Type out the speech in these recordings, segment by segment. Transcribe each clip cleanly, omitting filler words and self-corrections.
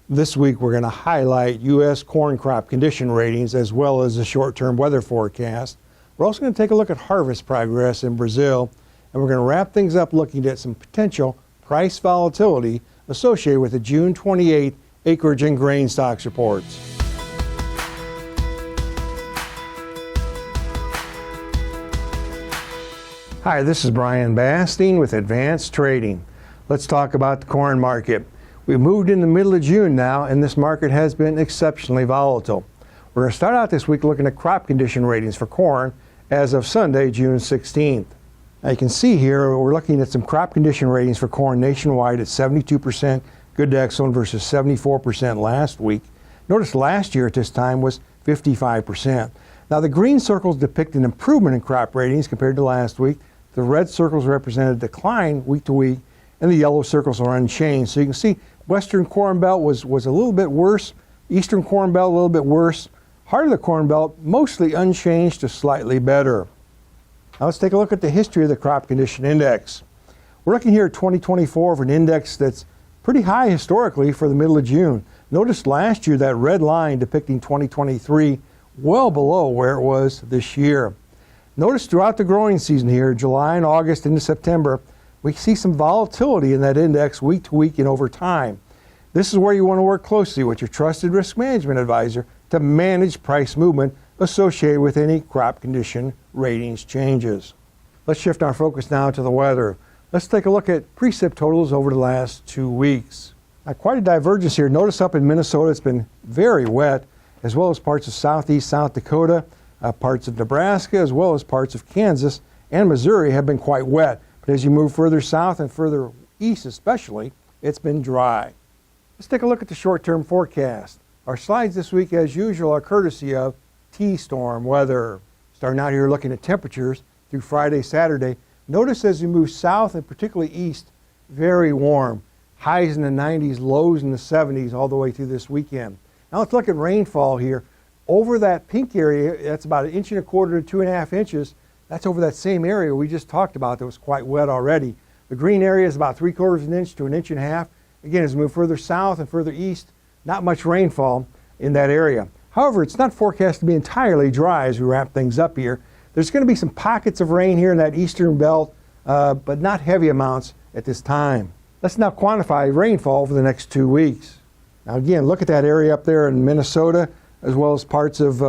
This week we're going to highlight U.S. corn crop condition ratings as well as the short-term weather forecast. We're also going to take a look at harvest progress in Brazil, and we're going to wrap things up looking at some potential price volatility associated with the June 28th Acreage and Grain Stocks reports. Hi, this is Brian Basting with Advanced Trading. Let's talk about the corn market. We've moved in the middle of June now, and this market has been exceptionally volatile. We're going to start out this week looking at crop condition ratings for corn as of Sunday, June 16th. Now you can see here we're looking at some crop condition ratings for corn nationwide at 72% good to excellent versus 74% last week. Notice last year at this time was 55%. Now the green circles depict an improvement in crop ratings compared to last week. The red circles represent a decline week to week, and the yellow circles are unchanged. So you can see Western Corn Belt was a little bit worse, Eastern Corn Belt a little bit worse, heart of the Corn Belt mostly unchanged to slightly better. Now let's take a look at the history of the crop condition index. We're looking here at 2024 for an index that's pretty high historically for the middle of June. Notice last year that red line depicting 2023 well below where it was this year. Notice throughout the growing season here, July and August into September, we see some volatility in that index week to week and over time. This is where you want to work closely with your trusted risk management advisor to manage price movement associated with any crop condition ratings changes. Let's shift our focus now to the weather. Let's take a look at precip totals over the last 2 weeks. Now, quite a divergence here. Notice up in Minnesota it's been very wet, as well as parts of southeast South Dakota, parts of Nebraska, as well as parts of Kansas and Missouri have been quite wet. But as you move further south and further east especially, it's been dry. Let's take a look at the short-term forecast. Our slides this week, as usual, are courtesy of T-Storm Weather. Starting out here looking at temperatures through Friday, Saturday. Notice as you move south and particularly east, very warm. Highs in the 90s, lows in the 70s all the way through this weekend. Now let's look at rainfall here. Over that pink area, that's about 1.25 inches to 2.5 inches. That's over that same area we just talked about that was quite wet already. The green area is about 3/4 inch to 1.5 inches. Again, as we move further south and further east, not much rainfall in that area. However, it's not forecast to be entirely dry as we wrap things up here. There's going to be some pockets of rain here in that eastern belt, but not heavy amounts at this time. Let's now quantify rainfall over the next 2 weeks. Now again, look at that area up there in Minnesota, as well as parts of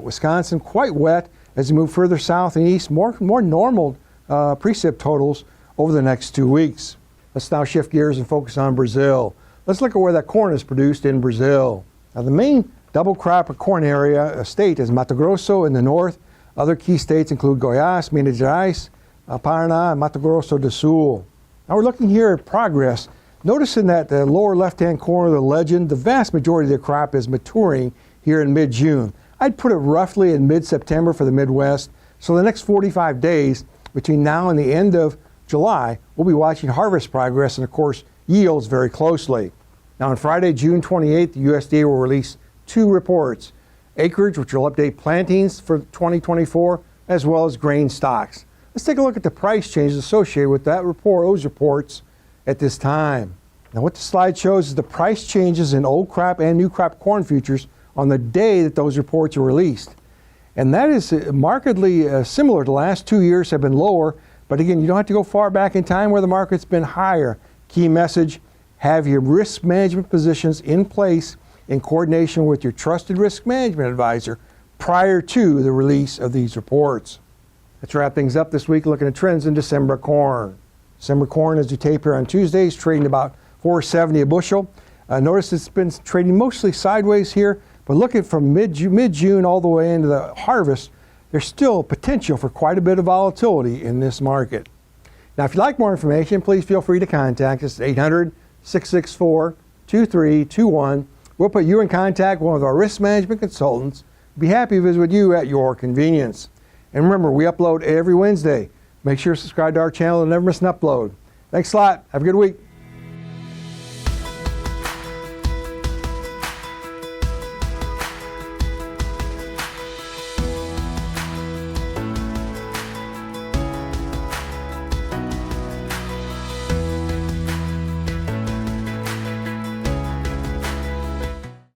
Wisconsin, quite wet. As you move further south and east, more normal precip totals over the next 2 weeks. Let's now shift gears and focus on Brazil. Let's look at where that corn is produced in Brazil. Now the main double crop of corn area state is Mato Grosso in the north. Other key states include Goiás, Minas Gerais, Paraná, and Mato Grosso do Sul. Now we're looking here at progress. Notice in that lower left-hand corner of the legend, the vast majority of the crop is maturing here in mid-June. I'd put it roughly in mid-September for the Midwest. So the next 45 days between now and the end of July, we'll be watching harvest progress and, of course, yields very closely. Now on Friday, June 28th, the USDA will release 2 reports. Acreage, which will update plantings for 2024, as well as grain stocks. Let's take a look at the price changes associated with those reports at this time. Now what the slide shows is the price changes in old crop and new crop corn futures on the day that those reports are released. And that is markedly similar to the last 2 years have been lower, but again, you don't have to go far back in time where the market's been higher. Key message, have your risk management positions in place in coordination with your trusted risk management advisor prior to the release of these reports. Let's wrap things up this week looking at trends in December corn. December corn, as we tape here on Tuesday, is trading about $4.70 a bushel. Notice it's been trading mostly sideways here, but looking from mid-June all the way into the harvest, there's still potential for quite a bit of volatility in this market. Now, if you'd like more information, please feel free to contact us at 800-664-2321. We'll put you in contact with one of our risk management consultants. We'll be happy to visit with you at your convenience. And remember, we upload every Wednesday. Make sure to subscribe to our channel and never miss an upload. Thanks a lot. Have a good week.